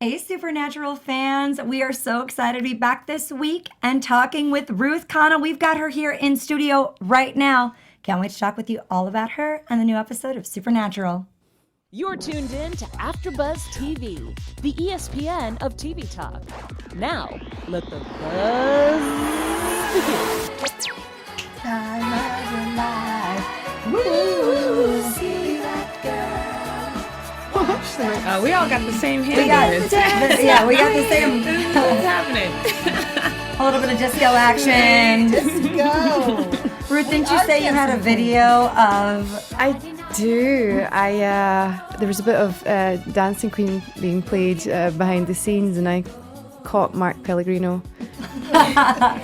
Hey, Supernatural fans. We are so excited to be back this week and talking with Ruth Connell. We've got her here in studio right now. Can't wait to talk with you all about her and the new episode of Supernatural. You're tuned in to AfterBuzz TV, the ESPN of TV talk. Now, let the buzz begin. Time of your life. Woo, see that girl. We all got the same hand. We got the same. What's happening? A little bit of disco action. Disco. Ruth, didn't you say you had a video of... I do. There was a bit of Dancing Queen being played behind the scenes, and I caught Mark Pellegrino. I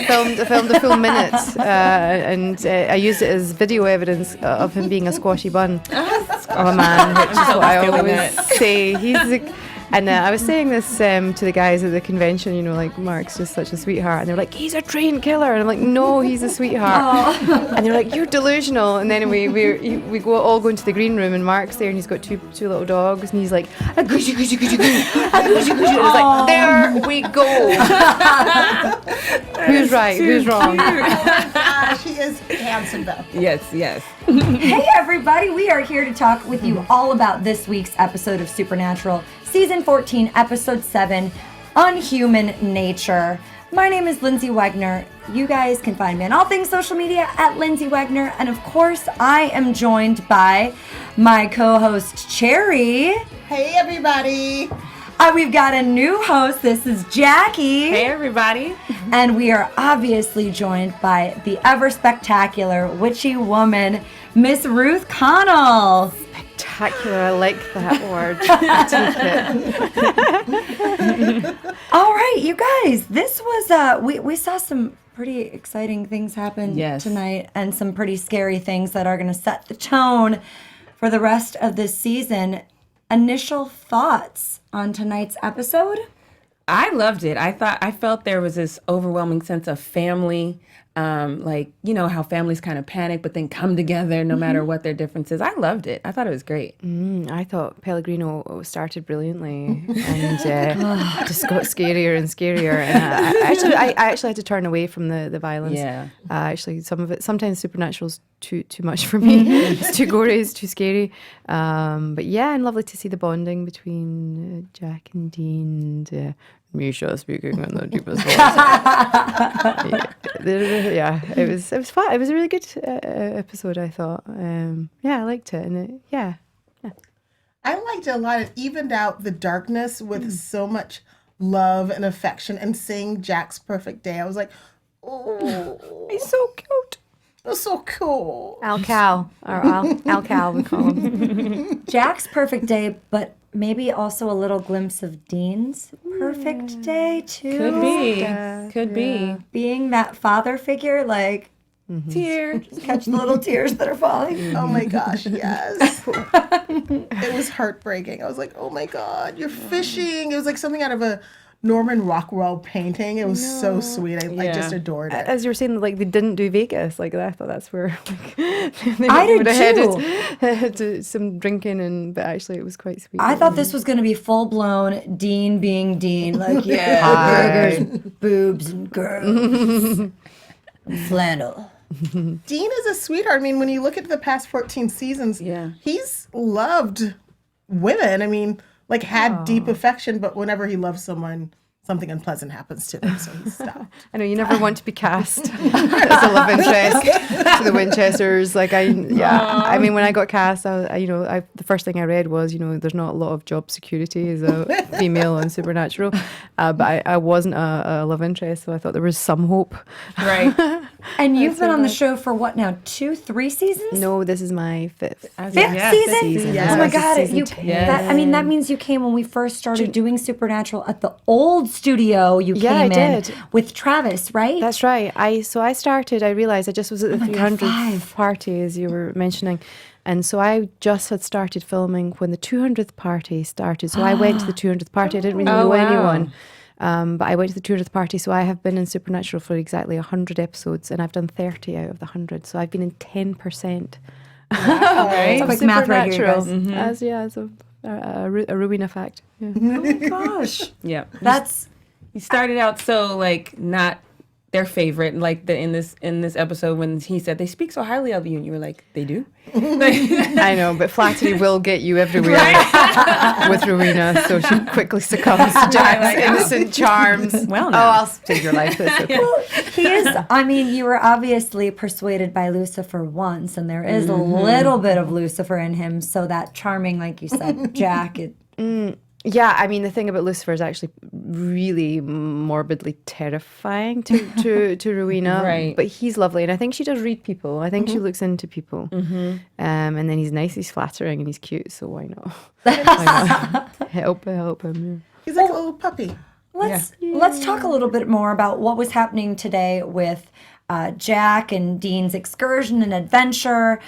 filmed a full minute, and I used it as video evidence of him being a squashy bun of a man, which is what I always say. And I was saying this to the guys at the convention, like, Mark's just such a sweetheart. And they're like, he's a trained killer. And I'm like, no, he's a sweetheart. And they're like, you're delusional. And then we all go into the green room, and Mark's there, and he's got two little dogs. And he's like, a gushy, gushy, gushy, gushy. And it's like, there we go. Who's right? Who's wrong? Oh my gosh, he is handsome though. Yes. Hey everybody, we are here to talk with you all about this week's episode of Supernatural, Season 14, Episode 7, Unhuman Nature. My name is Lindsay Wagner. You guys can find me on all things social media at Lindsay Wagner. And of course, I am joined by my co-host, Cherry. Hey everybody. We've got a new host. This is Jackie. Hey everybody. And we are obviously joined by the ever-spectacular witchy woman, Miss Ruth Connell. Spectacular. I like that word. I take it. All right, you guys. This was, we saw some pretty exciting things happen tonight, and some pretty scary things that are going to set the tone for the rest of this season. Initial thoughts on tonight's episode? I loved it. I felt there was this overwhelming sense of family, like, how families kind of panic but then come together no matter what their differences. I loved it. I thought it was great. I thought Pellegrino started brilliantly and just got scarier and scarier. And I actually had to turn away from the violence. Yeah. Actually, some of it, sometimes Supernatural's too much for me. It's too gory, it's too scary. But yeah, and lovely to see the bonding between Jack and Dean and Misha speaking in the deepest voice. Yeah, it was fun. It was a really good episode, I thought. I liked it, and I liked it a lot. It evened out the darkness with so much love and affection, and seeing Jack's perfect day. I was like, oh, he's so cute. That's so cool. Al-Cal, or Al-Cal, we call him. Jack's perfect day, but maybe also a little glimpse of Dean's perfect day, too. Could be. Being that father figure, like, Tears. catch the little tears that are falling. Oh my gosh, yes. It was heartbreaking. I was like, oh my God, you're fishing. It was like something out of a Norman Rockwell painting. It was so sweet. I just adored it. As you were saying, like, they didn't do Vegas. Like, I thought that's where they I did would have headed some drinking, but actually it was quite sweet. I thought this was going to be full-blown Dean being Dean. Like, burgers, boobs, and girls. Flannel. Dean is a sweetheart. I mean, when you look at the past 14 seasons, he's loved women. I mean, like, had deep affection, but whenever he loves someone, something unpleasant happens to them, so he stopped. I know you never want to be cast as a love interest to the Winchesters. Like, I mean, when I got cast, the first thing I read was, there's not a lot of job security as a female on Supernatural, but I wasn't a love interest, so I thought there was some hope. Right. And you've been on the show for what now, 2-3 seasons? No, this is my fifth. Fifth season? Yes. Oh my God! That means you came when we first started doing Supernatural at the old studio. You came in with Travis, right? That's right. I started. I realized I just was at the 300th party, as you were mentioning, and so I just had started filming when the 200th party started. So I went to the 200th party. I didn't really know anyone. But I went to the 200th party, so I have been in Supernatural for exactly 100 episodes, and I've done 30 out of the 100. So I've been in 10%. Wow. Quick math right here, guys. As a Rowena fact. Yeah. Oh my gosh. Yeah. That's You started out so like not their favorite, like in this episode when he said they speak so highly of you, and you were like, they do. I know, but flattery will get you everywhere with Rowena, so she quickly succumbs to Jack's innocent charms. Well, oh, now. I'll save your life. That's okay. he is. I mean, you were obviously persuaded by Lucifer once, and there is a little bit of Lucifer in him. So that charming, like you said, Jack. Yeah, I mean, the thing about Lucifer is actually really morbidly terrifying to Rowena. Right. But he's lovely, and I think she does read people. I think she looks into people. And then he's nice, he's flattering, and he's cute, so why not? Why not? help him. He's like a little puppy. Let's talk a little bit more about what was happening today with Jack and Dean's excursion and adventure.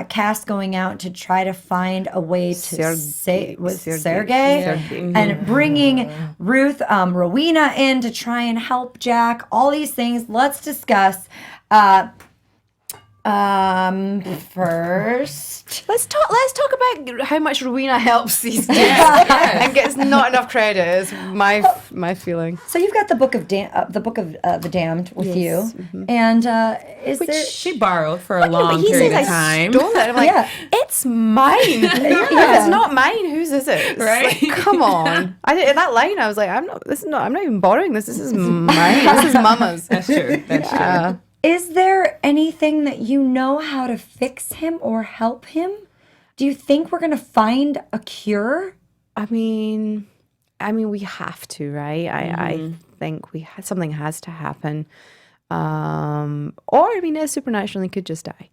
Cass going out to try to find a way to Sergei and bringing Ruth, Rowena in to try and help Jack. All these things. Let's discuss. First, Let's talk about how much Rowena helps these kids and gets not enough credit. Is my feeling. so you've got the book of the Damned with you, and is there? She borrowed for a long period of time. Stole it. I'm like, Yeah. it's mine. If it's not mine, whose is it? It's Right. like, come on. In that line, I was like, I'm not even borrowing this. This is mine. This is Mama's. That's true. That's true. Is there anything that you know how to fix him or help him? Do you think we're gonna find a cure? I mean, we have to, right? I think something has to happen. Or I mean, supernaturally could just die,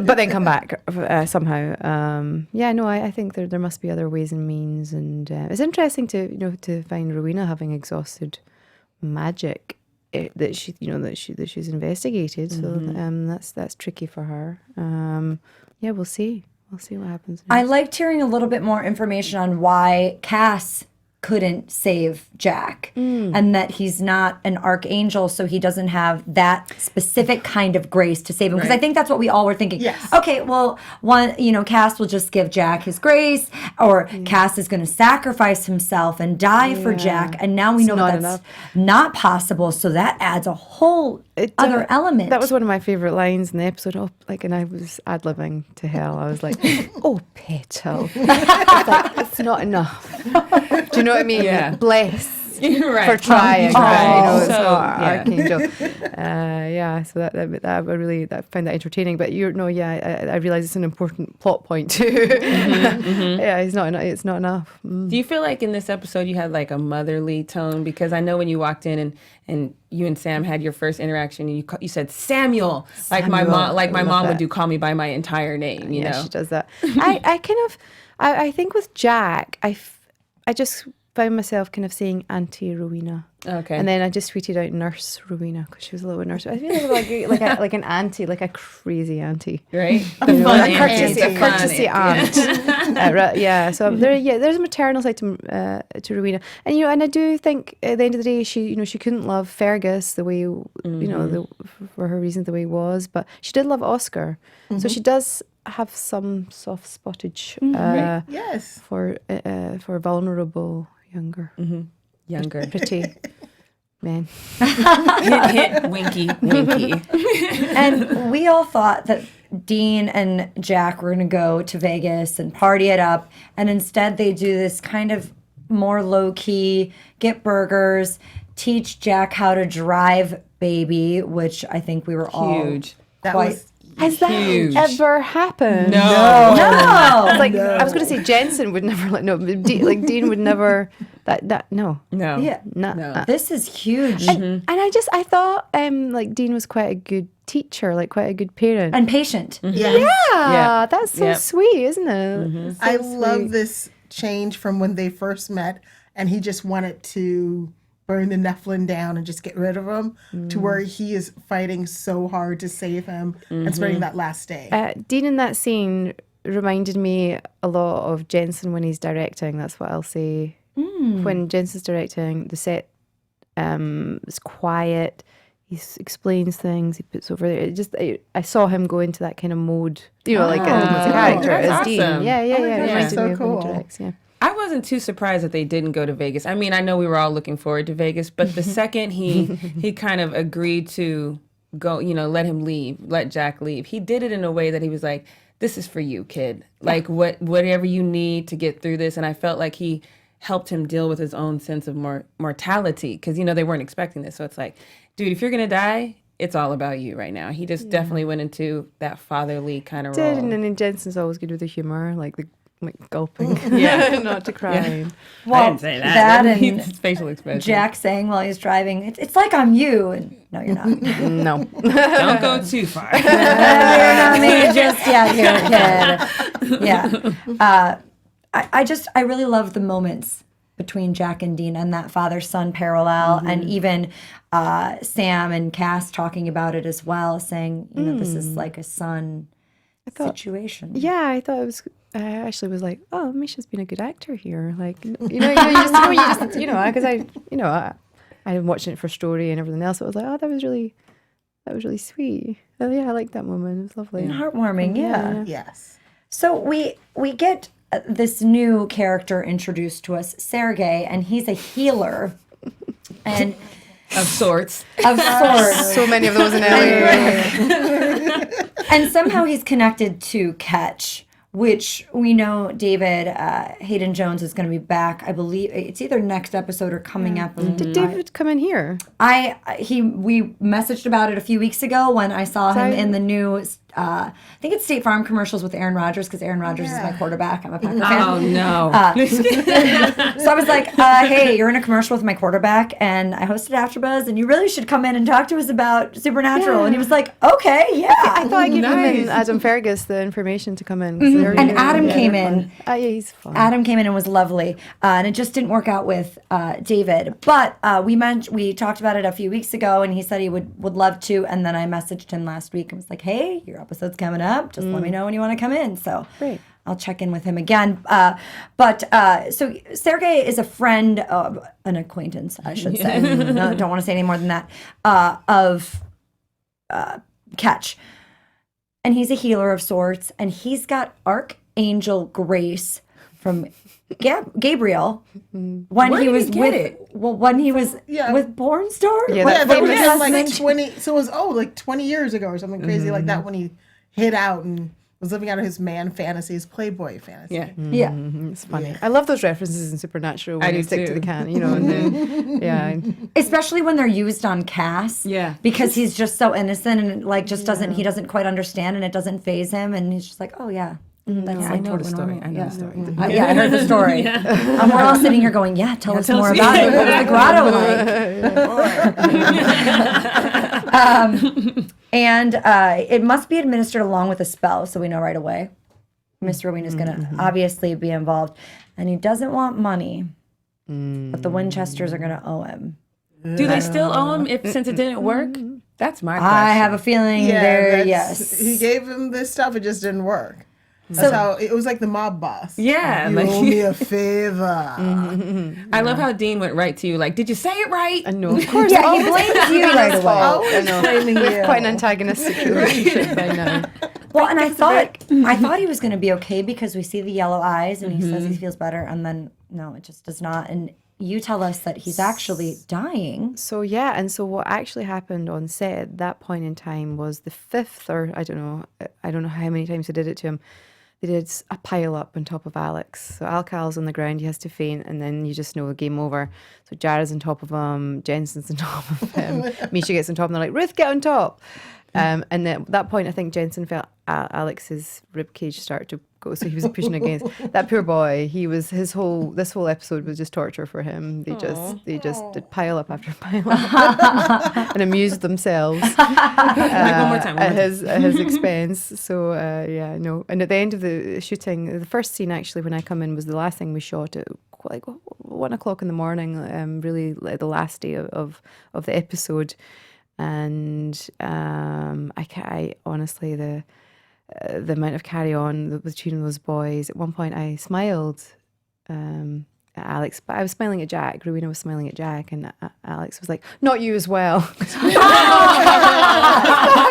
but then come back somehow. I think there must be other ways and means, and it's interesting to find Rowena having exhausted magic that she's investigated. So that's tricky for her. We'll see. We'll see what happens next. I liked hearing a little bit more information on why Cass couldn't save Jack and that he's not an archangel, so he doesn't have that specific kind of grace to save him. Because I think that's what we all were thinking. Yes. Okay, well, Cass will just give Jack his grace, or Cass is going to sacrifice himself and die for Jack, and now we know that's not possible, so that adds a whole other element. That was one of my favourite lines in the episode. And I was ad-libbing to hell. I was like, oh, petal. It's not enough. Do you know what I mean? Yeah. Bless. Right. For trying, right? It's So, not yeah. Archangel. So that I find that entertaining. But I realize it's an important plot point too. Yeah, it's not enough. Do you feel like in this episode you had like a motherly tone? Because I know when you walked in and you and Sam had your first interaction, and you said Samuel, like my mom would do, call me by my entire name. You know, she does that. I think with Jack, I just found myself kind of saying Auntie Rowena. Okay. And then I just tweeted out Nurse Rowena because she was a little bit nurse. I feel like an auntie, like a crazy auntie. right? A courtesy aunt. So there's a maternal side to Rowena, and I do think at the end of the day she couldn't love Fergus the way for her reasons the way he was, but she did love Oscar, so she does have some soft spottage Yes. for vulnerable younger pretty men. hit, winky. And we all thought that Dean and Jack were going to go to Vegas and party it up, and instead they do this kind of more low-key, get burgers, teach Jack how to drive baby, which I think we were all Huge. Has that ever happened? No. I was going to say Jensen would never Dean would never no. Yeah. No. This is huge. And I thought Dean was quite a good teacher, like quite a good parent. And patient. Yeah, that's so sweet, isn't it? So I love this change from when they first met and he just wanted to burn the Nephilim down and just get rid of him, to where he is fighting so hard to save him and spending that last day. Dean in that scene reminded me a lot of Jensen when he's directing. That's what I'll say. When Jensen's directing, the set is quiet. explains things. He puts over there. I saw him go into that kind of mode. Like as a character, as that's Dean. awesome. Yeah. God, It reminded so me of when he cool. directs. Yeah. I wasn't too surprised that they didn't go to Vegas. I mean, I know we were all looking forward to Vegas, but the second he kind of agreed to go, let him leave, let Jack leave, he did it in a way that he was like, this is for you, kid. Like, whatever you need to get through this. And I felt like he helped him deal with his own sense of mortality, because, they weren't expecting this. So it's like, dude, if you're going to die, it's all about you right now. He just definitely went into that fatherly kind of role. And then Jensen's always good with the humor, like gulping, Yeah. not to cry. Well, I didn't say that. and His facial expression. Jack saying while he's driving, it's like I'm you. And no, you're not. No. Don't go too far. You're not me just yet here, kid. Yeah. I really love the moments between Jack and Dean and that father-son parallel, and even Sam and Cass talking about it as well, saying, this is like a son situation. Yeah, I thought it was. I actually was like, oh, Misha's been a good actor here. Like, because I didn't watch it for story and everything else. But I was like, oh, that was really sweet. Oh, yeah, I liked that moment. It was lovely. And heartwarming, yeah. Yes. So we get this new character introduced to us, Sergei, and he's a healer, and Of sorts. So many of those in LA. And somehow he's connected to Ketch, which we know David Hayden Jones is going to be back. I believe it's either next episode or coming up. Did David come in here? We messaged about it a few weeks ago when I saw him in the new I think it's State Farm commercials with Aaron Rodgers, because Aaron Rodgers is my quarterback. I'm a Packer fan. Oh, no. So I was like, hey, you're in a commercial with my quarterback, and I hosted AfterBuzz, and you really should come in and talk to us about Supernatural. Yeah. And he was like, okay, yeah. I thought I gave him and Adam Fergus the information to come in. And Adam came in. Yeah, he's fun. Adam came in and was lovely, and it just didn't work out with David. But we talked about it a few weeks ago, and he said he would love to. And then I messaged him last week and was like, hey, your episode's coming up. Just let me know when you want to come in. So Great. I'll check in with him again. So Sergei is a friend, an acquaintance, I should say. No, don't want to say any more than that. Of Ketch. And he's a healer of sorts, and he's got Archangel grace from Gabriel when he was with Porn Star. Yeah, That was his like husband? 20. So it was 20 years ago or something crazy like that, when he hid out and was living out of his man fantasies, Playboy fantasy. Yeah. Yeah. It's funny. I love those references in Supernatural when I they do stick to too. the can, and then, yeah. Especially when they're used on Cass. Yeah. Because he's just so innocent and he doesn't quite understand, and it doesn't faze him, and he's just like, oh yeah. That's I like know the totally story. normal. I know the story. I heard the story. We're all sitting here going, yeah, tell us more about it. What was the grotto like? And it must be administered along with a spell, so we know right away. Mr. Rowena's going to obviously be involved. And he doesn't want money, but the Winchesters are going to owe him. Do they still owe him since it didn't work? That's my question. I have a feeling yes. He gave him this stuff, it just didn't work. That's how it was, like the mob boss. Yeah. You owe me a favor. I love how Dean went right to you. Like, did you say it right? I know, of course. Yeah, he blames you right away. I know. Blaming We have you. quite an antagonistic relationship by now. Well, and I thought he was going to be okay, because we see the yellow eyes, and he says he feels better, and then no, it just does not. And you tell us that he's actually dying. So yeah, and so what actually happened on set at that point in time was the fifth, or I don't know how many times they did it to him. They did a pile up on top of Alex. So Alcal's on the ground, he has to faint, and then you just know game over. So Jared's on top of him, Jensen's on top of him, Misha gets on top, and they're like, Ruth, get on top. And then at that point, I think Jensen felt Alex's ribcage start to go, so he was pushing against that poor boy. This whole episode was just torture for him. They just did pile up after pile up and amused themselves One more time. at his expense. So yeah, no. And at the end of the shooting, the first scene actually when I come in was the last thing we shot at like 1 o'clock in the morning. Really like the last day of the episode. And I honestly, the amount of carry on between those boys. At one point, I smiled at Alex, but I was smiling at Jack. Rowena was smiling at Jack, and Alex was like, "Not you as well." I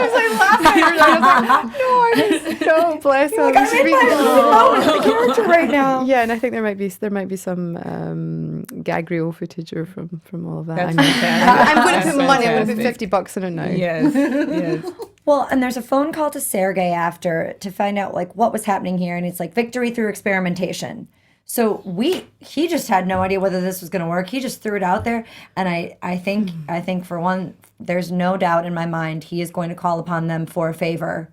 was like laughing. No, bless him. I'm in the character right now. Yeah, and I think there might be some gag reel footage from all of that. I'm going to put money. I'm going to put $50 in it now. Yes. Well, and there's a phone call to Sergey after to find out like what was happening here, and it's like victory through experimentation. So he just had no idea whether this was going to work. He just threw it out there, and I think for one, there's no doubt in my mind he is going to call upon them for a favor.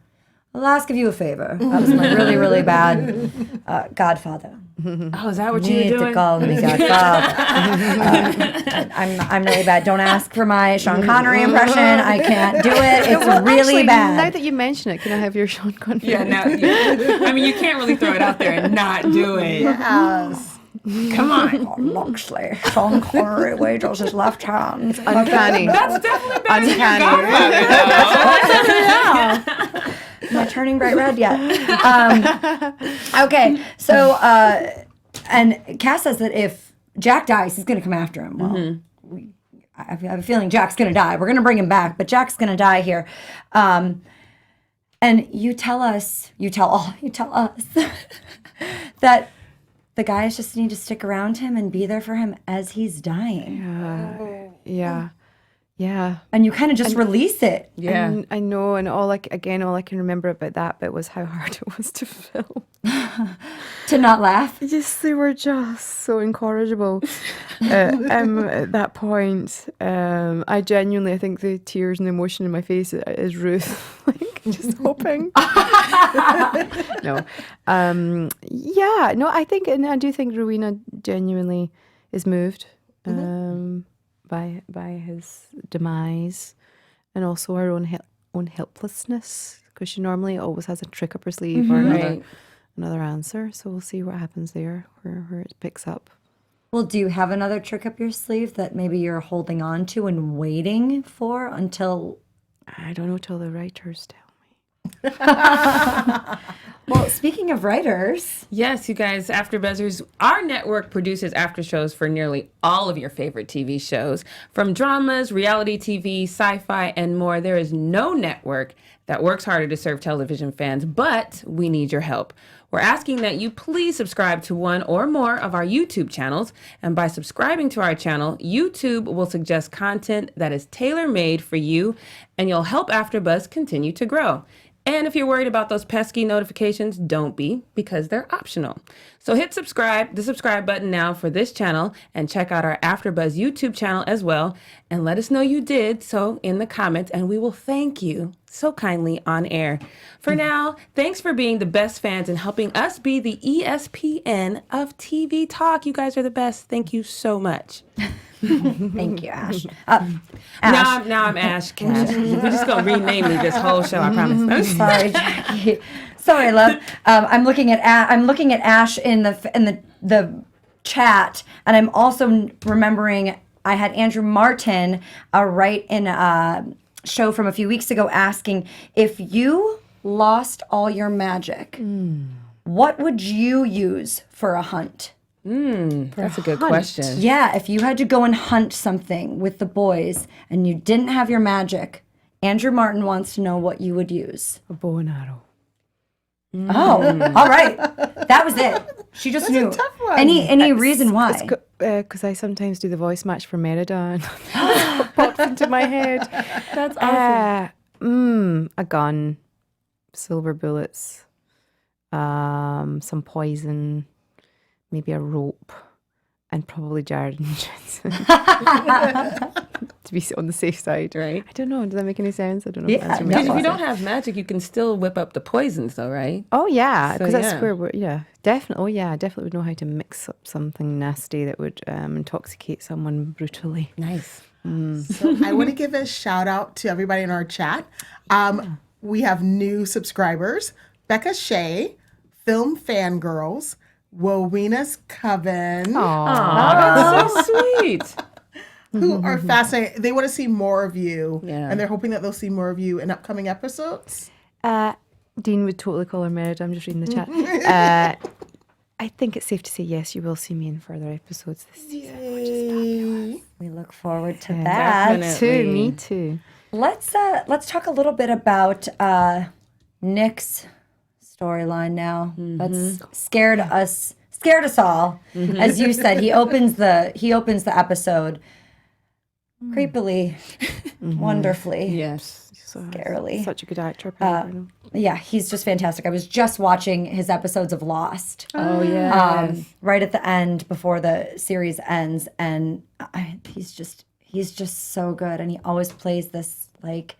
I'll ask of you a favor. That was my really, really bad Godfather. Oh, is that what you need were doing? to call me Godfather. I'm really bad. Don't ask for my Sean Connery impression. I can't do it. It's really actually, bad. Now that you mention it, can I have your Sean Connery? Yeah, now, you can't really throw it out there and not do it. Yes. Come on. Loxley, Sean Connery waggles his left hand. Uncanny. That's definitely better than your Godfather, though. Am I turning bright red yet? Okay, so and Cass says that if Jack dies, he's going to come after him. Well, I have a feeling Jack's going to die. We're going to bring him back, but Jack's going to die here. And you tell us that the guys just need to stick around him and be there for him as he's dying. Yeah. And you kind of just release it. Yeah. And I know, and all I can remember about that bit was how hard it was to film. To not laugh. They were just so incorrigible at that point. I think the tears and the emotion in my face is Ruth, like just hoping. No, I think, and I do think Rowena genuinely is moved by his demise, and also her own helplessness, because she normally always has a trick up her sleeve or another answer. So we'll see what happens there, where it picks up. Well, do you have another trick up your sleeve that maybe you're holding on to and waiting for until... I don't know, till the writers tell me. Well, speaking of writers... Yes, you guys, AfterBuzzers, our network produces after shows for nearly all of your favorite TV shows. From dramas, reality TV, sci-fi, and more, there is no network that works harder to serve television fans, but we need your help. We're asking that you please subscribe to one or more of our YouTube channels, and by subscribing to our channel, YouTube will suggest content that is tailor-made for you, and you'll help AfterBuzz continue to grow. And if you're worried about those pesky notifications, don't be, because they're optional. So hit the subscribe button now for this channel, and check out our AfterBuzz YouTube channel as well, and let us know you did so in the comments, and we will thank you so kindly on air. For now, thanks for being the best fans and helping us be the ESPN of TV talk. You guys are the best. Thank you so much. Thank you, Ash. Now I'm Ash Cash. We're just going to rename me this whole show, I promise. Sorry, Jackie. Sorry, love. I'm looking at Ash in the chat, and I'm also remembering I had Andrew Martin write in a show from a few weeks ago asking, if you lost all your magic, what would you use for a hunt? That's a good question. Yeah, if you had to go and hunt something with the boys and you didn't have your magic, Andrew Martin wants to know what you would use. A bow and arrow. Oh, all right. That was it. She just knew. A tough one. Any reason why? Because I sometimes do the voice match for Merida, and it pops into my head. That's awesome. A gun, silver bullets, some poison, maybe a rope, and probably Jared and Jensen. To be on the safe side, right? I don't know. Does that make any sense? I don't know. Yeah, Because if you don't have magic, you can still whip up the poisons, though, right? Oh yeah, because So, that's yeah. where we're definitely. Oh yeah, I definitely would know how to mix up something nasty that would intoxicate someone brutally. Nice. So I want to give a shout out to everybody in our chat. We have new subscribers: Becca Shea, Film Fangirls, Wowena's Coven, That's so sweet. who are fascinating. They want to see more of you, Yeah. and they're hoping that they'll see more of you in upcoming episodes. Dean would totally call her Merida. I'm just reading the chat. I think it's safe to say yes, you will see me in further episodes this season. Which is fabulous. We look forward to that. Definitely. Me too. Let's talk a little bit about Nick's storyline now. That's scared us all. As you said, he opens the episode creepily, wonderfully. Yes. Scarily. Such a good actor. Yeah, he's just fantastic. I was just watching his episodes of Lost. Oh yeah. Right at the end before the series ends, and he's just so good, and he always plays this like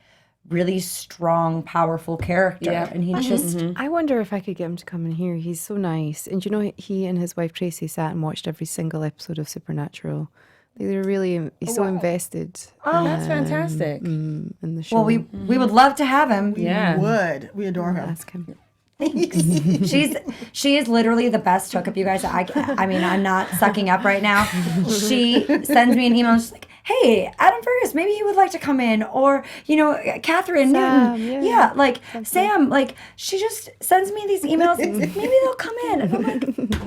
really strong, powerful character, and he just. I wonder if I could get him to come in here. He's so nice, and you know, he and his wife Tracy sat and watched every single episode of Supernatural. They're really he's so invested. Oh, that's fantastic. In the show. Well, we would love to have him. Yeah. We adore him. Ask him. She is literally the best hookup, you guys. I mean, I'm not sucking up right now. She sends me an email. She's like, "Hey, Adam Fergus, maybe he would like to come in," or Catherine Newton, like Sam. Like she just sends me these emails. Maybe they'll come in. And I'm like,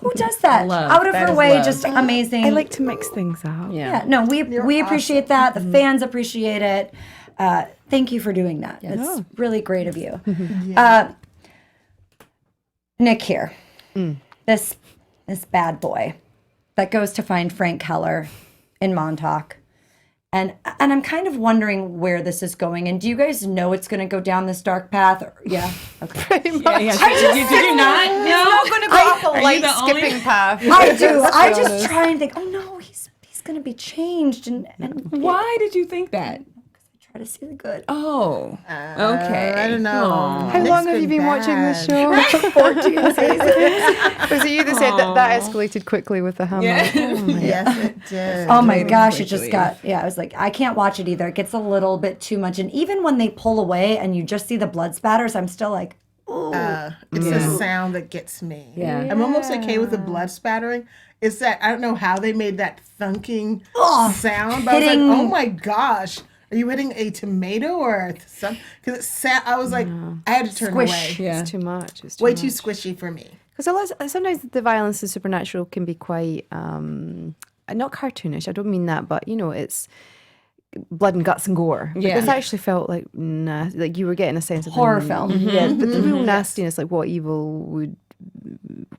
who does that? Love. Out of That her is way, love. just amazing. I like to mix things up. Yeah, no, we appreciate that. The fans appreciate it. Thank you for doing that. It's really great of you. Nick here, this bad boy that goes to find Frank Keller in Montauk. And I'm kind of wondering where this is going. And do you guys know it's going to go down this dark path? Yeah. Okay. Pretty much. Did you not? No. Not going to go off a light skipping path. I do. I just try and think, oh no, he's going to be changed. And Why did you think that? try to see the good. Oh. Okay. I don't know. Aw. How long have you been watching this show? 14 seasons. Was it you that said that escalated quickly with the hammer? Yeah. Yes, it did. Oh my gosh, it just got, I was like, I can't watch it either. It gets a little bit too much. And even when they pull away and you just see the blood spatters, I'm still like, ooh. It's the sound that gets me. Yeah. I'm almost okay with the blood spattering. It's that, I don't know how they made that thunking sound, but I was like, oh my gosh. Are you hitting a tomato or something? Because I was like, I had to turn away. Yeah. It's too much. It's Way much. too squishy for me. Because sometimes the violence in Supernatural can be quite, not cartoonish, I don't mean that, but, it's blood and guts and gore. But Yeah. this actually felt like, like you were getting a sense of Horror film. Yeah, but the real nastiness, like what evil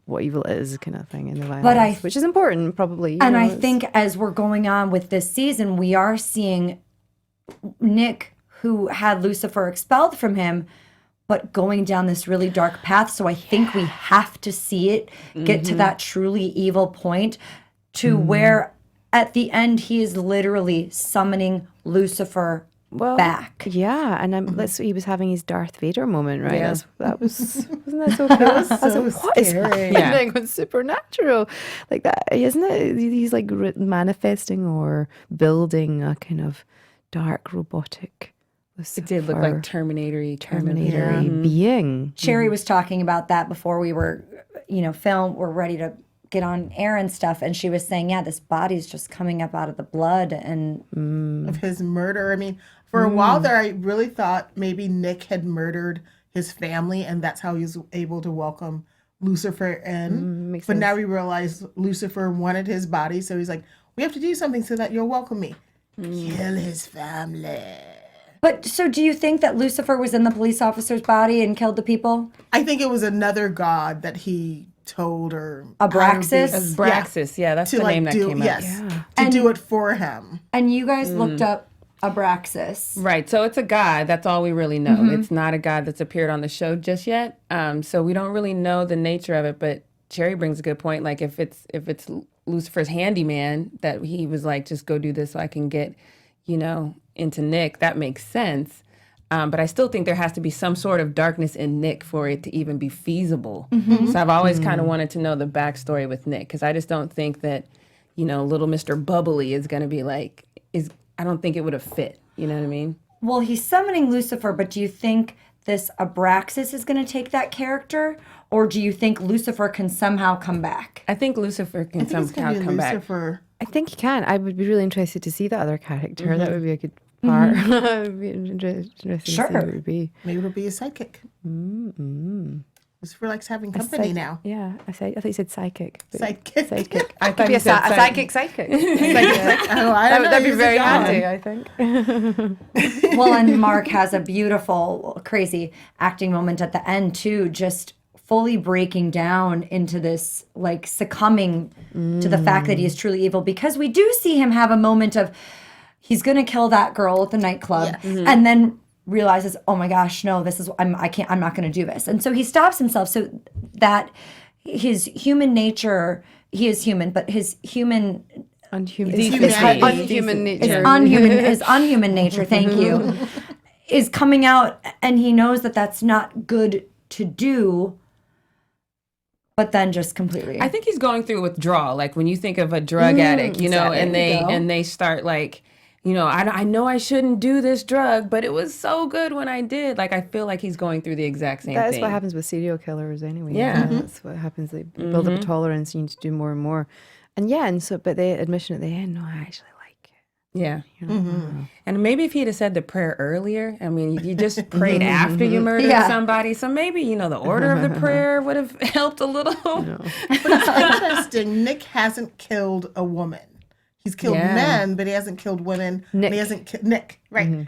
is kind of thing in the violence. Which is important, probably. And I think as we're going on with this season, we are seeing Nick, who had Lucifer expelled from him, but going down this really dark path. So I think we have to see it get to that truly evil point to where at the end he is literally summoning Lucifer back. Yeah, and that's what he was having his Darth Vader moment, right? Yeah. Wasn't that so cool? I was like, what is scary. happening with Supernatural? Like that, isn't it? He's like manifesting or building a kind of dark robotic It did look like Terminator-y being. Cherry was talking about that before we were, we're ready to get on air and stuff. And she was saying, this body's just coming up out of the blood and Of his murder. I mean, for a while there, I really thought maybe Nick had murdered his family and that's how he was able to welcome Lucifer in. Makes But sense. now we realize Lucifer wanted his body. So he's like, we have to do something so that you'll welcome me. Kill his family. But so do you think that Lucifer was in the police officer's body and killed the people? I think it was another god that he told her. Abraxas? Abraxas, yeah, that's the name that came up. To do it for him. And you guys looked up Abraxas. Right, so it's a god. That's all we really know. It's not a god that's appeared on the show just yet. So we don't really know the nature of it. But Cherry brings a good point. Like if it's Lucifer's handyman that he was like, just go do this so I can get, into Nick. That makes sense. But I still think there has to be some sort of darkness in Nick for it to even be feasible. So I've always kind of wanted to know the backstory with Nick because I just don't think that, little Mr. Bubbly is going to be like, I don't think it would have fit. You know what I mean? Well, he's summoning Lucifer, but do you think this Abraxas is going to take that character? Or do you think Lucifer can somehow come back? I think Lucifer can somehow come back. I think he can. I would be really interested to see that other character. That would be a good part. It would be interesting to see what it would be. Maybe it'll be a sidekick. Lucifer likes having company now. Yeah, I thought you said psychic. Sidekick. Psychic. I Could thought be you a said psychic psychic. Oh, I don't know. That'd be He's a very John. handy, I think. Well, and Mark has a beautiful, crazy acting moment at the end too, just fully breaking down into this, like, succumbing to the fact that he is truly evil, because we do see him have a moment of he's gonna kill that girl at the nightclub, and then realizes, oh my gosh, no, this is I'm not gonna do this, and so he stops himself so that his human nature, he is human, but his human Unhuman nature. His unhuman nature, thank you, is coming out, and he knows that that's not good to do, but then just completely. I think he's going through withdrawal. Like when you think of a drug addict, you know, and they start like, you know, I know I shouldn't do this drug, but it was so good when I did. Like, I feel like he's going through the exact same thing. That's what happens with serial killers anyway. Yeah. That's what happens. They build up a tolerance, you need to do more and more. And so, but the admission at the end, no, I actually like it. Yeah. You know? And maybe if he'd have said the prayer earlier, I mean, you just prayed after you murdered somebody. So maybe, you know, the order of the prayer would have helped a little. But it's interesting. Nick hasn't killed a woman. He's killed men, but he hasn't killed women. Nick. He hasn't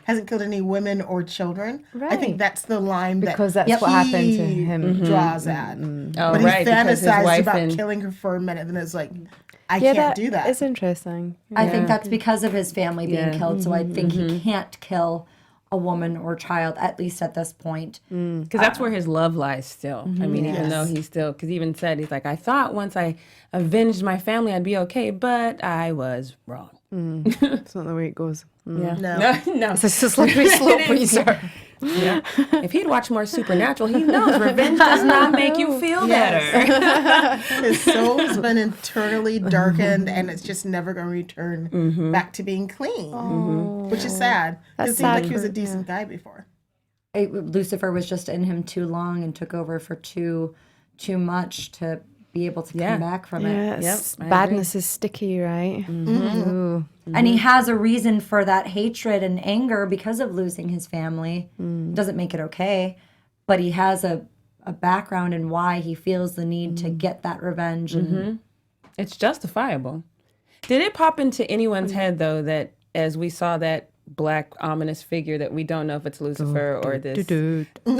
hasn't killed any women or children. Right. I think that's the line Because that that's what happened to he him. draws at. Oh, but he right, because his fantasized wife about and- killing her for a minute, and it's like, I can't do that. It's interesting. I think that's because of his family being killed, so I think he can't kill a woman or child, at least at this point. Because that's where his love lies still. I mean, even though he's still, because he even said, he's like, I thought once I avenged my family, I'd be okay, but I was wrong. It's not the way it goes. Yeah. No. It's a slippery slope when you start. Yeah. If he'd watched more Supernatural, he knows revenge does not make you feel better. His soul's been internally darkened, and it's just never going to return back to being clean, which is sad. It seemed like he was a decent guy before. Lucifer was just in him too long and took over for too much to be able to come back from it. Yes. Badness is sticky, right? Ooh. And he has a reason for that hatred and anger because of losing his family. Doesn't make it okay, but he has a background in why he feels the need to get that revenge. And It's justifiable. Did it pop into anyone's head, though, that as we saw that black ominous figure that we don't know if it's Lucifer or this. Did it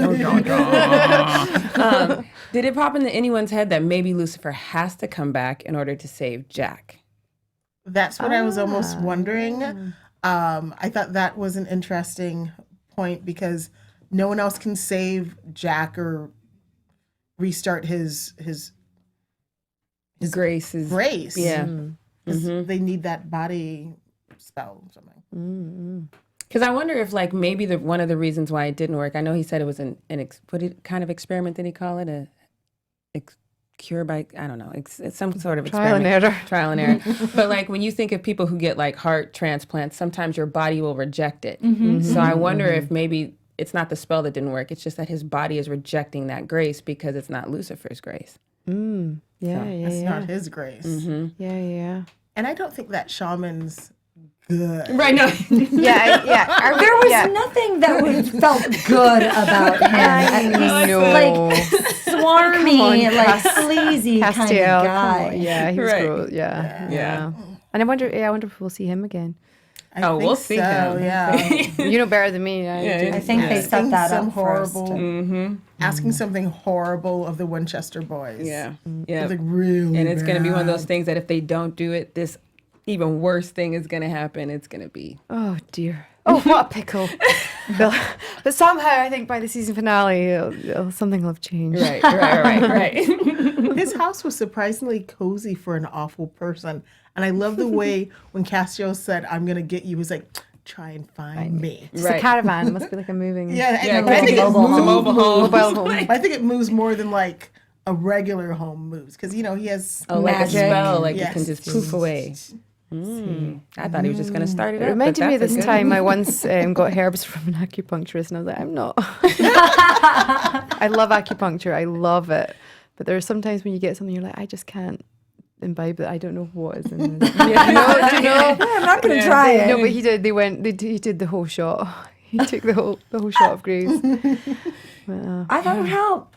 pop into anyone's head that maybe Lucifer has to come back in order to save Jack? That's what I was almost wondering. I thought that was an interesting point because no one else can save Jack or restart his Grace is grace. Yeah. 'Cause they need that body spell or something. Because I wonder if, like, maybe one of the reasons why it didn't work. I know he said it was what kind of experiment did he call it? Cure by, I don't know. It's some sort of experiment. Trial and error. But like when you think of people who get like heart transplants, sometimes your body will reject it. So I wonder if maybe it's not the spell that didn't work. It's just that his body is rejecting that grace because it's not Lucifer's grace. It's not his grace. Yeah. And I don't think that shaman's good. Right, no. there was nothing that felt good about him. Like swarmy, like sleazy kind of guy. Yeah, he was Right. gross. Yeah. And I wonder if we'll see him again. I think we'll see him. Yeah. You know better than me. I think they set that up horrible, asking something horrible of the Winchester boys. Yeah. Like really And it's going to be one of bad. those things that if they don't do it, this even worse thing is going to happen. It's going to be. Oh dear. Oh, what a pickle. But somehow I think by the season finale, something will have changed. Right. His house was surprisingly cozy for an awful person. And I love the way when Cassio said, I'm going to get you, he was like, try and find me. It's a caravan. It must be like a moving. I think it's a mobile home. I think it moves more than like a regular home moves. Because, you know, he has Like a spell, like Yes. you can just poof away. I thought he was just going to start it It up. reminded me of this time I once got herbs from an acupuncturist, and I was like, I'm not. I love acupuncture. I love it. But there are some times when you get something, you're like, I just can't imbibe that. I don't know what is in this. Do you know? I'm not going to try it. No, but he did. He did the whole shot. He took the whole shot of Grace. I thought it would help.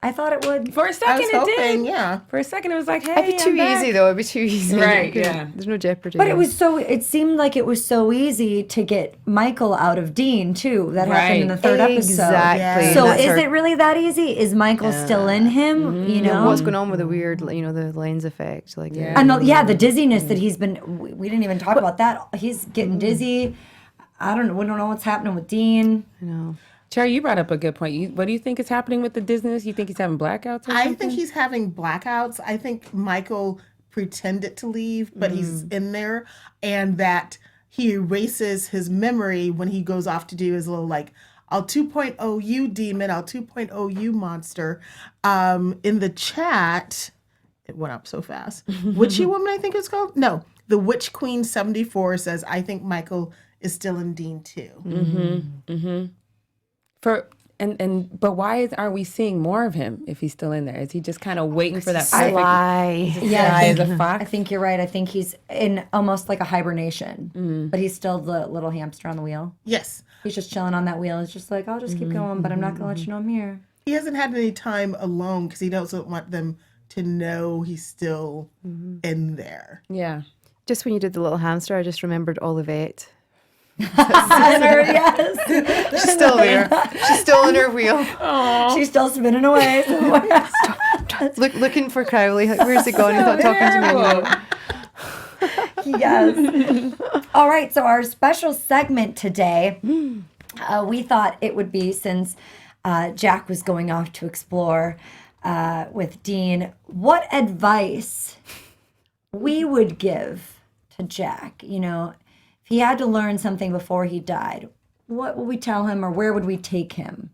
I thought it would. For a second, I was hoping, did. yeah. For a second, it was like, hey, It'd be too I'm back. easy, though. It'd be too easy. Right, yeah. There's no jeopardy. But it seemed like it was so easy to get Michael out of Dean, too. That happened in the third episode. Exactly. So That's is it really that easy? Is Michael still in him? You know? what's going on with the weird, the lens effect? Like, And the dizziness that he's been, we didn't even talk about that. He's getting dizzy. We don't know what's happening with Dean. I know. Cherry, you brought up a good point. What do you think is happening with the dizziness? You think he's having blackouts or something? I think he's having blackouts. I think Michael pretended to leave, but he's in there, and that he erases his memory when he goes off to do his little like, I'll 2.0 you demon, I'll 2.0 you monster. In the chat, it went up so fast. Witchy woman, I think it's called. No, the Witch Queen 74 says, I think Michael is still in Dean too. But why aren't we seeing more of him if he's still in there? Is he just kind of waiting for that Fly. as a fox? I think you're right. I think he's in almost like a hibernation, but he's still the little hamster on the wheel. Yes. He's just chilling on that wheel. He's just like, I'll just keep going, but I'm not going to let you know I'm here. He hasn't had any time alone because he doesn't want them to know he's still in there. Yeah. Just when you did the little hamster, I just remembered Olivette. Yes. She's still there. She's still in her wheel. She's still spinning away. Looking for Crowley. Like, where's he gone? He's not talking to me anymore. Yes. All right. So our special segment today, we thought it would be, since Jack was going off to explore with Dean, what advice we would give to Jack. If he had to learn something before he died, what would we tell him, or where would we take him?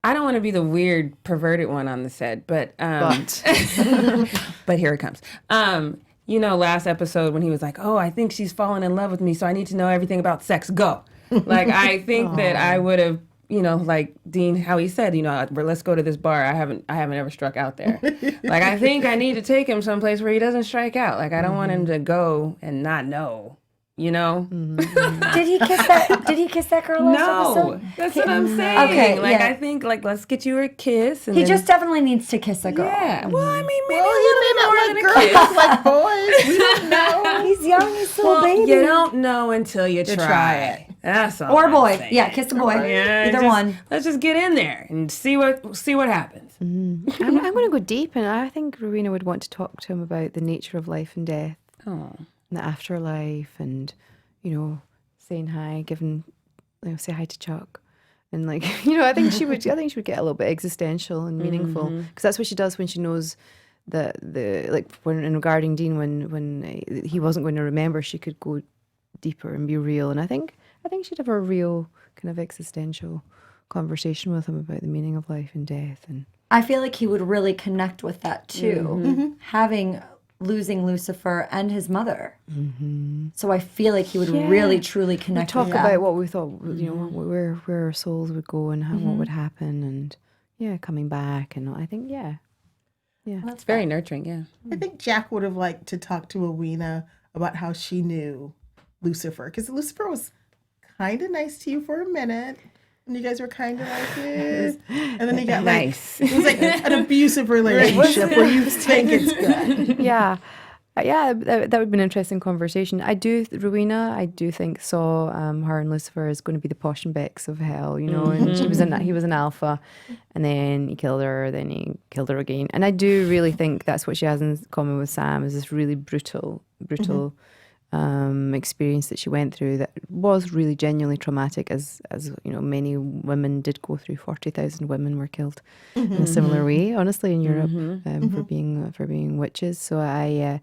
I don't want to be the weird, perverted one on the set, but but here it comes. Last episode when he was like, "Oh, I think she's fallen in love with me, so I need to know everything about sex. Go." Like, I think that I would have, like Dean, how he said, let's go to this bar. I haven't ever struck out there. Like, I think I need to take him someplace where he doesn't strike out. Like, I don't want him to go and not know. Did he kiss that girl last episode? No, that's what I'm saying. Okay, I think, let's get you a kiss. And he then, just definitely needs to kiss a girl. yeah. Well, I mean, maybe He may not a little bit more than a like kiss. girls, like boys. We don't know. He's young. He's still a baby. You don't know until you try it. That's all. Or I'm boy. saying. Yeah, kiss a boy. Yeah, Either one. Let's just get in there and see what happens. I'm going to go deep, and I think Rowena would want to talk to him about the nature of life and death, Oh. and the afterlife, and saying hi, say hi to Chuck, and I think she would get a little bit existential and meaningful, because that's what she does when she knows that when regarding Dean, when he wasn't going to remember, she could go deeper and be real, and I think she'd have a real kind of existential conversation with him about the meaning of life and death. And I feel like he would really connect with that too, losing Lucifer and his mother. So I feel like he would really truly connect talk with that. about what we thought, where our souls would go and what would happen, and coming back, and I think It's very nurturing. Yeah. I think Jack would have liked to talk to Rowena about how she knew Lucifer, because Lucifer was kind of nice to you for a minute. And you guys were kind of like this. And then he got nice. It was like an abusive relationship where you think it's good. yeah, that would be an interesting conversation. Rowena, I do think saw her and Lucifer as going to be the Posh and Becks of hell, and he was an alpha, and then he killed her, then he killed her again. And I do really think that's what she has in common with Sam, is this really brutal experience that she went through that was really genuinely traumatic, as many women did go through. 40,000 women were killed in a similar way, honestly, in Europe, for being witches. So I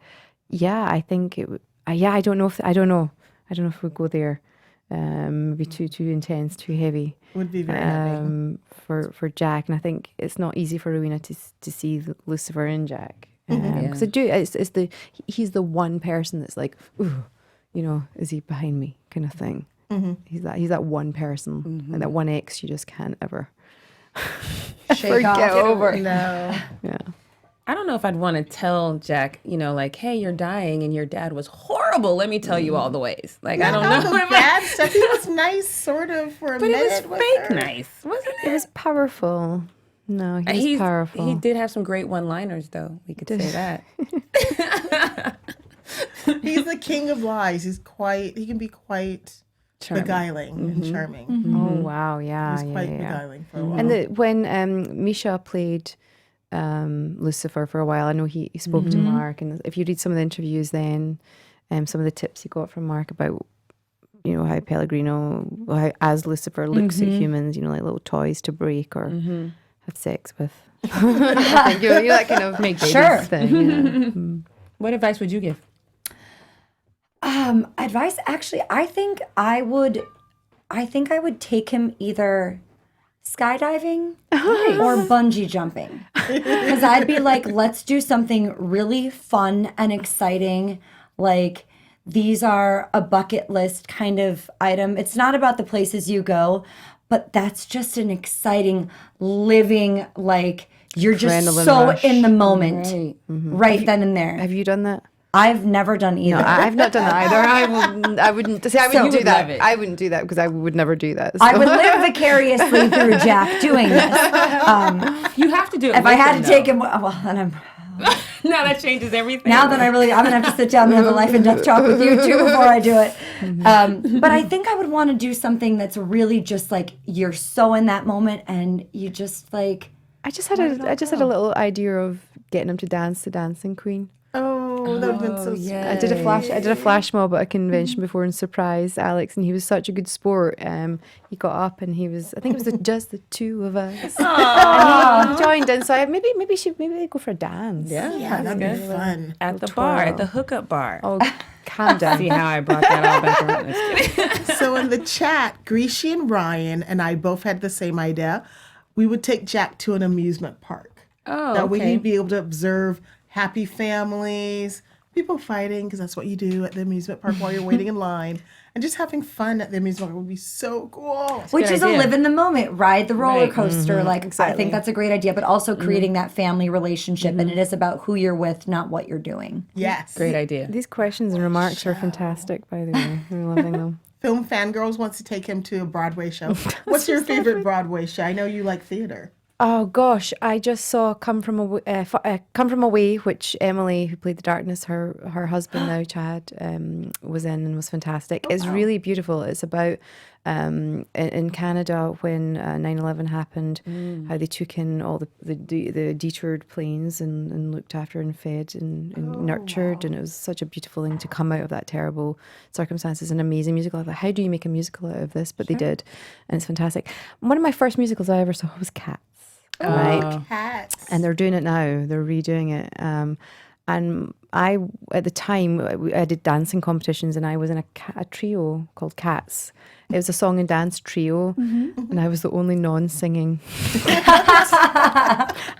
think it. I don't know if we'd go there. Maybe too intense, too heavy. Would be very heavy for Jack, and I think it's not easy for Rowena to see Lucifer in Jack. Because he's the one person that's like, ooh, is he behind me, kind of thing. He's that one person, and that one ex you just can't ever forget over. No. Yeah. I don't know if I'd want to tell Jack, hey, you're dying and your dad was horrible. Let me tell you all the ways. Like, I don't know. The bad stuff. He was nice, sort of, for a But minute. it was fake nice, wasn't it? It was powerful. No, he's powerful. He did have some great one-liners, though. We could say that. He's the king of lies. He can be quite beguiling and charming. Oh, wow. Yeah. He's quite beguiling for a while. And when Misha played Lucifer for a while, I know he spoke to Mark. And if you read some of the interviews then, some of the tips he got from Mark about, how Pellegrino, as Lucifer, looks at humans, like little toys to break or have sex with. I think you're that kind of make babies thing. What advice would you give? Advice, actually, I think I would take him either skydiving or bungee jumping. Because I'd be like, let's do something really fun and exciting. Like, these are a bucket list kind of item. It's not about the places you go, but that's just an exciting living, like, you're just so in the moment right then and there. Have you done that? I've never done either. No, I've not done that either. I wouldn't do that. I wouldn't do that because I would never do that. So. I would live vicariously through Jack doing this. You have to do it. If I had to take him, well, then I'm. Now that changes everything. Now that I'm gonna have to sit down and have a life and death talk with you too before I do it. But I think I would want to do something that's really just like you're so in that moment and you just like. I just had a little idea of getting him to dance the Dancing Queen. Oh, that would have been so sweet. I did a flash mob at a convention before and surprised Alex, and he was such a good sport. He got up and I think it was just the two of us. And he joined in, so maybe they go for a dance. Yeah, that'd be fun. At the bar, at the hookup bar. Oh, calm down. See how I brought that all back around? Just kidding. So in the chat, Greasy and Ryan and I both had the same idea. We would take Jack to an amusement park. Oh, that way he'd be able to observe happy families, people fighting, because that's what you do at the amusement park while you're waiting in line. And just having fun at the amusement park would be so cool. Which is a live in the moment, ride the roller coaster. Like, exactly. I think that's a great idea, but also creating that family relationship. And it is about who you're with, not what you're doing. Yes. Great idea. These questions and remarks are fantastic, by the way. We're loving them. Film Fangirls wants to take him to a Broadway show. What's your favorite Broadway show? I know you like theater. Oh gosh, I just saw Come From Away, which Emily, who played the darkness, her husband now, Chad, was in and was fantastic. It's really beautiful. It's about in Canada when 9/11 happened, how they took in all the detoured planes and looked after and fed and nurtured, and it was such a beautiful thing to come out of that terrible circumstances. An amazing musical. I thought, how do you make a musical out of this? But they did, and it's fantastic. One of my first musicals I ever saw was Cats. Right, Cats. And they're doing it now. They're redoing it. And I, at the time, I did dancing competitions, and I was in a trio called Cats. It was a song and dance trio, and I was the only non-singing.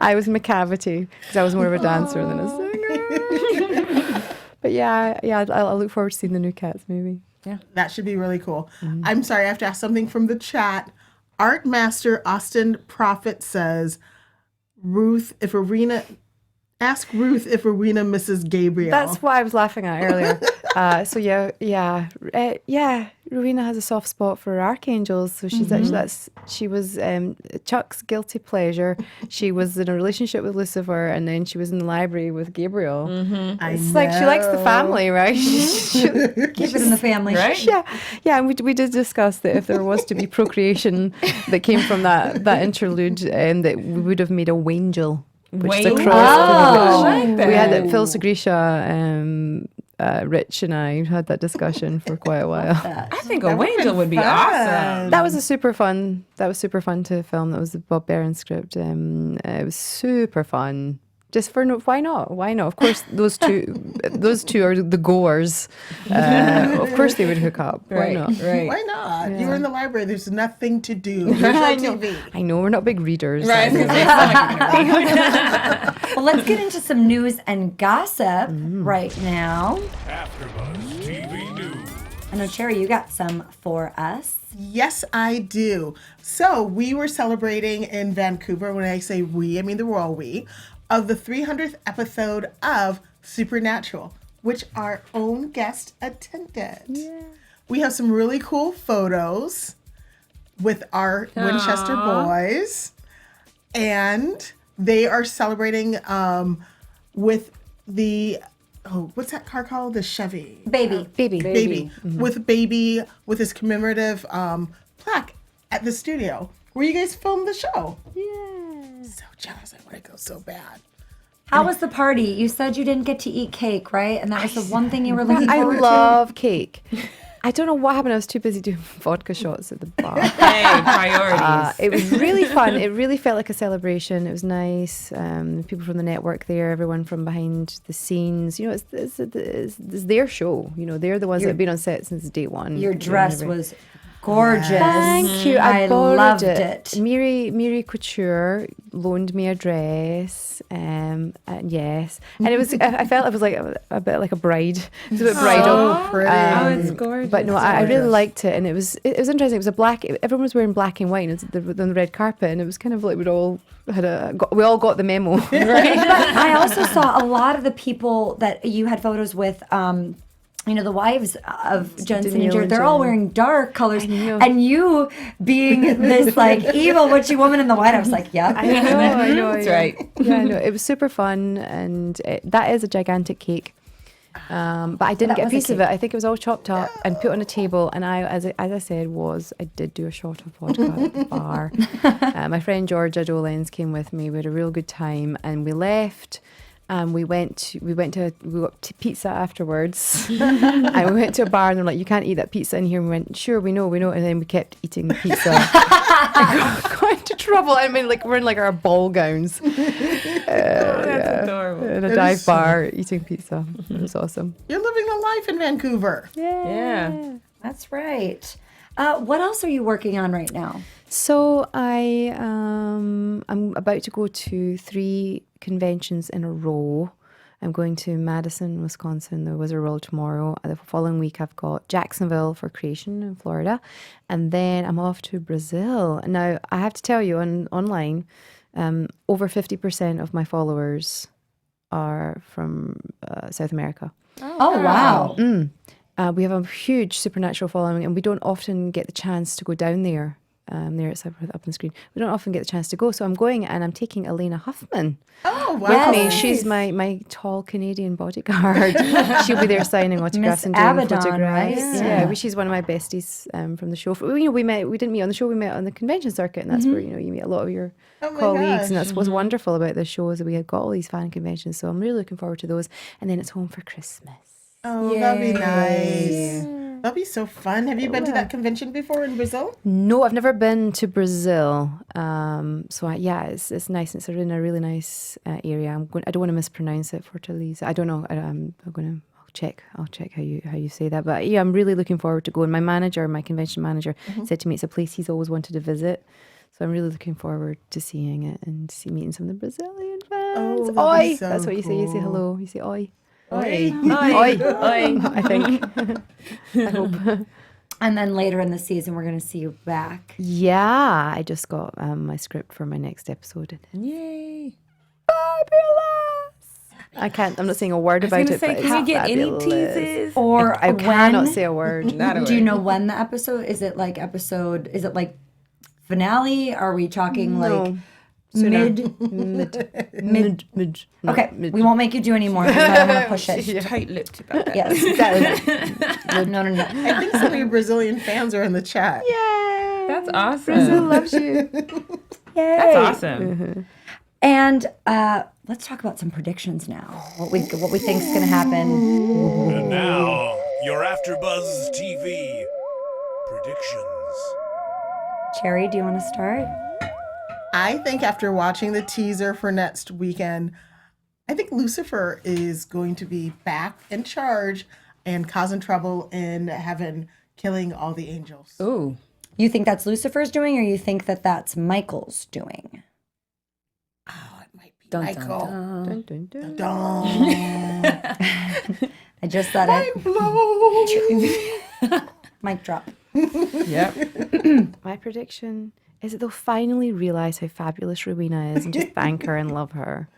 I was McCavity because I was more of a dancer than a singer. But yeah, I'll look forward to seeing the new Cats movie. Yeah, that should be really cool. I'm sorry, I have to ask something from the chat. Art Master Austin Prophet says, ask Ruth if Arena misses Gabriel. That's what I was laughing at earlier. Rowena has a soft spot for archangels, so she's actually she was Chuck's guilty pleasure. She was in a relationship with Lucifer, and then she was in the library with Gabriel. It's like she likes the family, right? Keep it in the family, right? Yeah, and we did discuss that if there was to be procreation that came from that interlude, that we would have made a Wangel. Which is a cross. We had Phil Segrisha, Rich and I had that discussion for quite a while. I think a Wangel would be awesome. That was super fun to film. That was the Bob Barron script. It was super fun. Just for why not? Of course, those two are the goers. Of course, they would hook up. Why not? Right. Why not? Yeah. You're in the library. There's nothing to do. There's no TV. I know we're not big readers. Right. Well, let's get into some news and gossip right now. AfterBuzz TV News. I know, Cherry, you got some for us. Yes, I do. So we were celebrating in Vancouver. When I say we, I mean the royal we. Of the 300th episode of Supernatural, which our own guest attended. Yeah. We have some really cool photos with our Winchester boys. and they are celebrating with the what's that car called? The Chevy Baby. Baby. With Baby with his commemorative plaque at the studio where you guys filmed the show. Yeah. So jealous. I want to go so bad. How was the party? You said you didn't get to eat cake, right? And that was the one thing you were looking I forward to. love cake. I don't know what happened. I was too busy doing vodka shots at the bar. Hey, priorities. It was really fun. It really felt like a celebration. It was nice. People from the network there, everyone from behind the scenes. You know, it's their show. You know, they're the ones that have been on set since day one. Your dress was gorgeous. Thank you. I loved borrowed it. Miri Couture loaned me a dress. Yes, and it was. I felt it was like a bit like a bride. It was a bit bridal. Pretty. It's gorgeous. But no, I really liked it, and it was interesting. It was a black. Everyone was wearing black and white on the red carpet, and it was kind of like we all got the memo. But I also saw a lot of the people that you had photos with. You know, the wives of Jensen and Jared, they're all wearing dark colors. And you being this like evil witchy woman in the white, I was like, yep. I know. That's right. Yeah, I know. It was super fun, and that is a gigantic cake. But I didn't get a piece of it. I think it was all chopped up and put on a table. And I, as I said, I did do a shot of vodka at the bar. My friend Georgia Dolens came with me. We had a real good time, and we left. We got to pizza afterwards, and we went to a bar, and they're like, "You can't eat that pizza in here." And we went, "Sure, we know," and then we kept eating the pizza. and got into trouble. I mean, like we're in like our ball gowns, That's adorable. in a dive bar eating pizza. It was awesome. You're living a life in Vancouver. Yeah. That's right. What else are you working on right now? So I'm about to go to 3 conventions in a row. I'm going to Madison, Wisconsin, the Wizard World tomorrow. The following week I've got Jacksonville for Creation in Florida. And then I'm off to Brazil. Now, I have to tell you, online, over 50% of my followers are from South America. Oh, wow. We have a huge supernatural following, and we don't often get the chance to go down there. There it's up on the screen. We don't often get the chance to go, so I'm going, and I'm taking Elena Huffman with me. She's my tall Canadian bodyguard. She'll be there signing autographs and doing Abaddon, photographs. right? Yeah, she's one of my besties from the show. We didn't meet on the show. We met on the convention circuit, and that's where you meet a lot of your colleagues, and that's what's wonderful about this show is that we have got all these fan conventions. So I'm really looking forward to those, and then it's home for Christmas. Oh, that'd be nice. That'd be so fun. Have you been to that convention before in Brazil? No, I've never been to Brazil. It's nice. It's in a really nice area. I don't want to mispronounce it, Fortaleza. I don't know. I'll check how you say that. But yeah, I'm really looking forward to going. My convention manager, said to me it's a place he's always wanted to visit. So I'm really looking forward to seeing it and meeting some of the Brazilian fans. Oh, Oi! so That's what you say. You say cool. hello. You say oi. Oi. Oi. I think. I hope. And then later in the season, we're going to see you back. Yeah, I just got my script for my next episode. Yay. Fabulous! I'm not saying a word about it. Can we get fabulous. any teases? Or I when? cannot say a word. Do you know when the episode? Is it like finale? Are we talking like mid? Okay, we won't make you do any more because I don't want to push it. Tight-lipped about that. Yes. No. I think some of your Brazilian fans are in the chat. Yay! That's awesome. Brazil loves you. Yay. That's awesome. And let's talk about some predictions now. What we think is going to happen. And now, your AfterBuzz TV predictions. Cherry, do you want to start? I think after watching the teaser for next weekend, I think Lucifer is going to be back in charge and causing trouble in heaven, killing all the angels. Ooh. You think that's Lucifer's doing, or you think that that's Michael's doing? Oh, it might be Dun, Michael. dun, Dun, dun, dun. Dun. I just said Mind blown. Mic drop. Yep. My prediction is that they'll finally realize how fabulous Rowena is and just thank her and love her.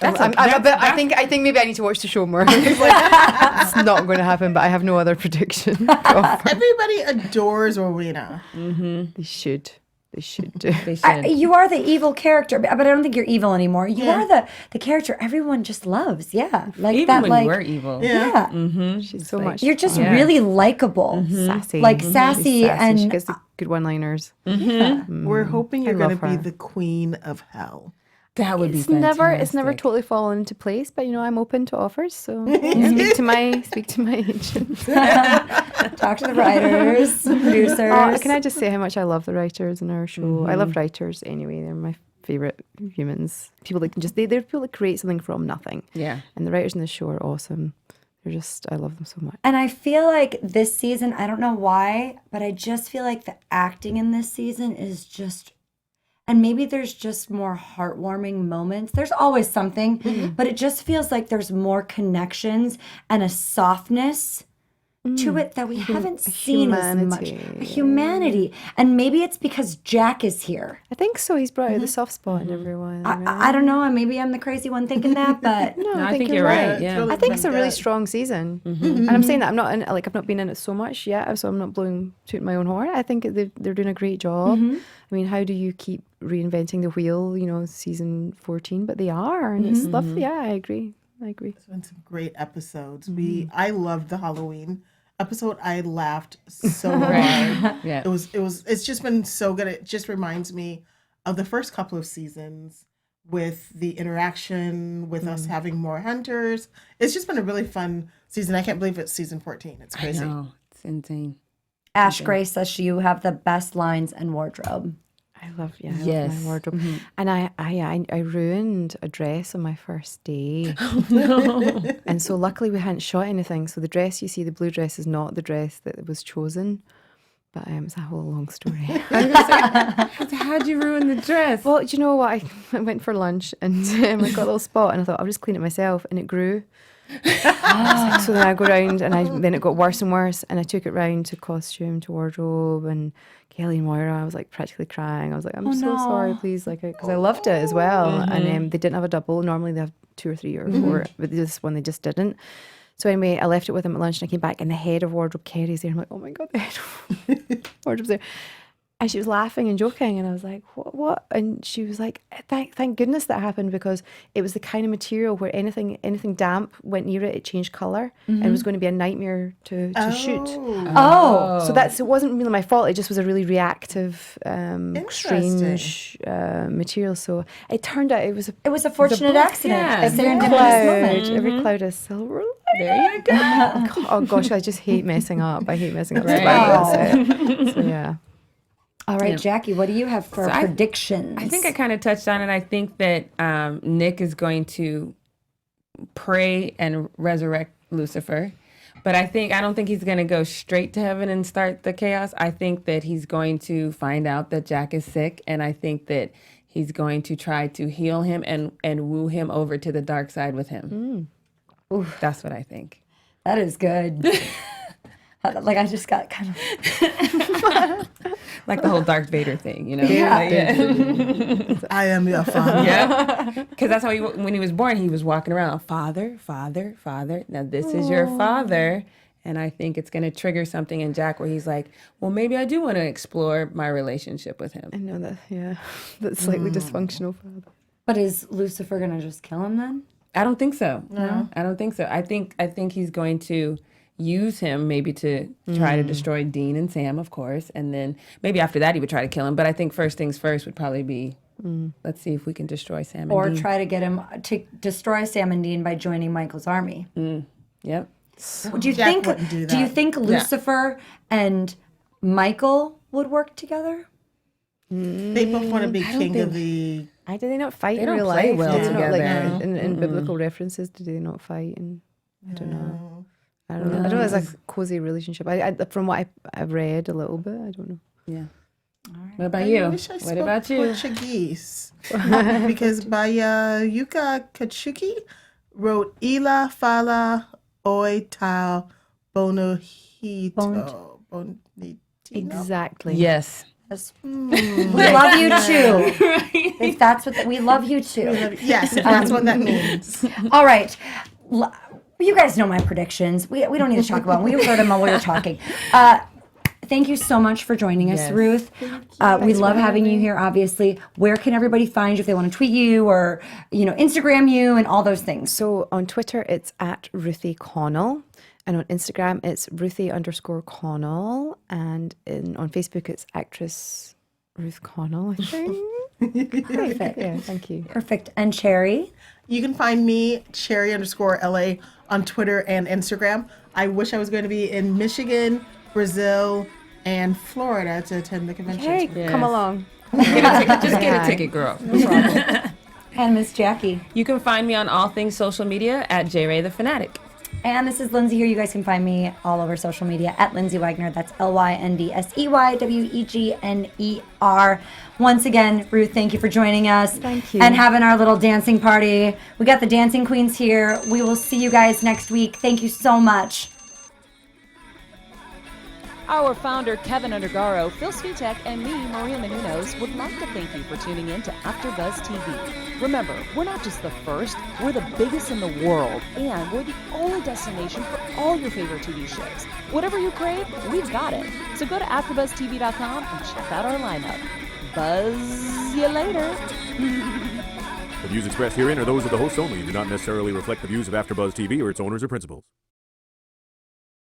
I think maybe I need to watch the show more. It's not going to happen, but I have no other prediction. Everybody adores Rowena. They should. They should do. They should. You are the evil character, but I don't think you're evil anymore. You are the character everyone just loves. Yeah, like Even that. when like you were evil. yeah. She's so much. You're just fun. really likable, sassy, like She's sassy, She and gets the good one-liners. We're hoping you're I going love to be her. the queen of hell. That would be It's fantastic. never totally fallen into place, but I'm open to offers. So speak to my agent. talk to the writers, producers. Can I just say how much I love the writers in our show? I love writers anyway. They're my favorite humans. People that can just they're people that create something from nothing. Yeah. And the writers in the show are awesome. I love them so much. And I feel like this season, I don't know why, but I just feel like the acting in this season is just, and maybe there's just more heartwarming moments. There's always something, but it just feels like there's more connections and a softness to it that we haven't seen as much. humanity. A humanity. And maybe it's because Jack is here. I think so. He's brought out the soft spot in everyone. I don't know, and maybe I'm the crazy one thinking that, but No, No, I think you're right. Yeah. really I think it's a really good. strong season, and I'm saying that I'm not in, I've not been in it so much yet, so I'm not tooting my own horn. I think they're doing a great job. I mean, how do you keep reinventing the wheel? Season 14, but they are, and it's lovely. Yeah, I agree. There's been some great episodes. I loved the Halloween episode. I laughed so hard. Yeah. It's just been so good. It just reminds me of the first couple of seasons with the interaction with us having more hunters. It's just been a really fun season. I can't believe it's season 14. It's crazy. I know. It's insane. Ash Gray says you have the best lines and wardrobe. I love Yes. my wardrobe, and I ruined a dress on my first day, and so luckily we hadn't shot anything. So the dress you see, the blue dress, is not the dress that was chosen, but it's a whole long story. How'd you ruin the dress? Well, do you know what? I went for lunch and I got a little spot, and I thought I'll just clean it myself, and it grew. So then I go round, and then it got worse and worse, and I took it round to costume, to wardrobe, and Kelly and Moira, I was like practically crying. I was like, I'm so sorry, please, because I loved it as well. And they didn't have a double. Normally they have 2 or 3 or 4, but this one they just didn't. So anyway, I left it with them at lunch, and I came back, and the head of wardrobe, Kerry's there. I'm like, oh my God, the head of wardrobe's there. And she was laughing and joking, and I was like, what? And she was like, thank goodness that happened, because it was the kind of material where anything damp went near it, it changed colour, and it was going to be a nightmare to shoot. Oh. So it wasn't really my fault. It just was a really reactive, strange material. So it turned out it was a fortunate accident. yeah. A serendipitous moment. Every cloud is silver. There you go. Oh gosh, I just hate messing up. I hate messing up. Right. So yeah. All right, Jackie, what do you have for predictions? I think I kind of touched on it. I think that Nick is going to pray and resurrect Lucifer. But I don't think he's going to go straight to heaven and start the chaos. I think that he's going to find out that Jack is sick. And I think that he's going to try to heal him and woo him over to the dark side with him. That's what I think. That is good. Like I just got kind of like the whole Darth Vader thing, Yeah. I am your father. Yeah, because that's how when he was born, he was walking around, Father, Father, Father. Now this is your father, and I think it's going to trigger something in Jack where he's like, well, maybe I do want to explore my relationship with him. I know that. Yeah, that slightly dysfunctional father. But is Lucifer gonna just kill him then? I don't think so. No, I don't think so. I think he's going to use him maybe to try to destroy Dean and Sam, of course, and then maybe after that he would try to kill him. But I think first things first would probably be let's see if we can destroy Sam and Dean. Or try to get him to destroy Sam and Dean by joining Michael's army. Yep. Do you Jack wouldn't do that. you think Lucifer and Michael would work together? They both want to be king of the... Do they not fight They in don't real play life? well Do they not, together. in biblical references, do they not fight? And I don't know. I don't know. I don't know. It's like a cozy relationship. I from what I've read a little bit, I don't know. Yeah. What about I you? wish I What spoke about you? Portuguese. Because Yuka Kachuki wrote Ila Fala Oi Tal Bonito. Bonitino. Exactly. Yes. We love you too. If that's what we love you too. Yes, if that's what that means. All right. You guys know my predictions. We don't need to talk about them. We heard them while we were talking. thank you so much for joining us, Yes. Ruth. We love having you here, obviously. Where can everybody find you if they want to tweet you or, Instagram you and all those things? So on Twitter, it's at Ruthie Connell. And on Instagram, it's Ruthie_Connell. And on Facebook, it's actress Ruth Connell, I think. Perfect. Yeah, thank you. Perfect. And Cherry? You can find me, Cherry_LA, on Twitter and Instagram. I wish I was going to be in Michigan, Brazil, and Florida to attend the convention. Hey, come along. Just get a ticket, girl. No problem. And Miss Jackie. You can find me on all things social media at JRay the Fanatic. And this is Lindsay here. You guys can find me all over social media at Lindsay Wagner. That's LYNDSEYWEGNER. Once again, Ruth, thank you for joining us. Thank you. And having our little dancing party. We got the dancing queens here. We will see you guys next week. Thank you so much. Our founder, Kevin Undergaro, Phil Svitek, and me, Maria Menounos, would like to thank you for tuning in to AfterBuzz TV. Remember, we're not just the first, we're the biggest in the world, and we're the only destination for all your favorite TV shows. Whatever you crave, we've got it. So go to AfterBuzzTV.com and check out our lineup. Buzz you later. The views expressed herein are those of the hosts only and do not necessarily reflect the views of AfterBuzz TV or its owners or principals.